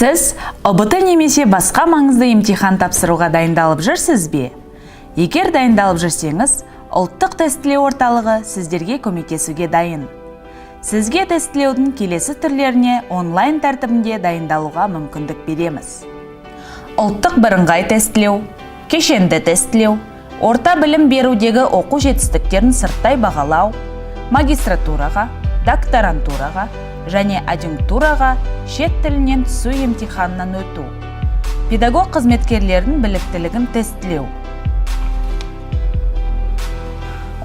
Сіз ұбт немесе басқа маңызды емтихан тапсыруға дайындалып жүрсіз бе? Егер дайындалып жүрсеңіз, ұлттық тестілеу орталығы сіздерге көмектесуге дайын. Сізге тестілеудің келесі түрлеріне онлайн тәртібінде дайындалуға мүмкіндік береміз. Ұлттық бірыңғай тестілеу, кешенді тестілеу, орта білім берудегі оқу жетістіктерін сырттай бағалау, магистратураға, докторантураға және адъюнктураға шет тілінен түсу емтиханынан өту. Педагог қызметкерлердің біліктілігін тестілеу.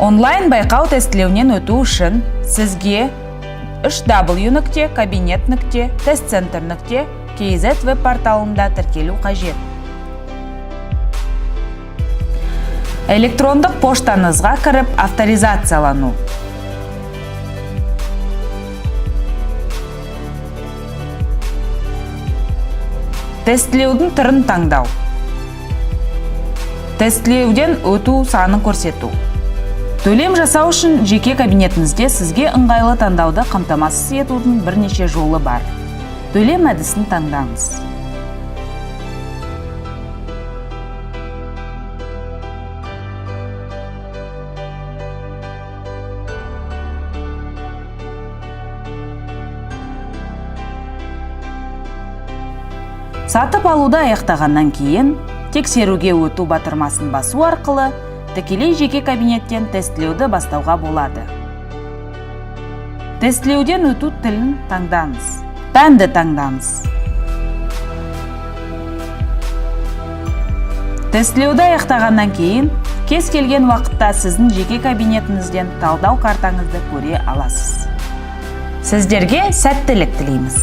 Онлайн байқау тестілеуінен өту үшін сізге www.cabinet.testcenter.kz веб-порталында тіркелу қажет. Электрондық поштаңызға кіріп авторизациялану. Тестілеудің түрін таңдау. Тестілеуден өту санын көрсету. Төлем жасау үшін жеке кабинетіңізде сізге ыңғайлы таңдауды қамтамасыз етудің бірнеше жолы бар. Төлем әдісін таңдаңыз. Сатып алуды аяқтағаннан кейін, тексеруге өту батырмасын басу арқылы тікелей жеке кабинеттен тестілеуді бастауға болады. Тестілеуден өту тілін таңдаңыз. Пәнді таңдаңыз. Тестілеуді аяқтағаннан кейін, кез келген уақытта сіздің жеке кабинетіңізден талдау картаңызды көре аласыз. Сіздерге сәттілік тілейміз.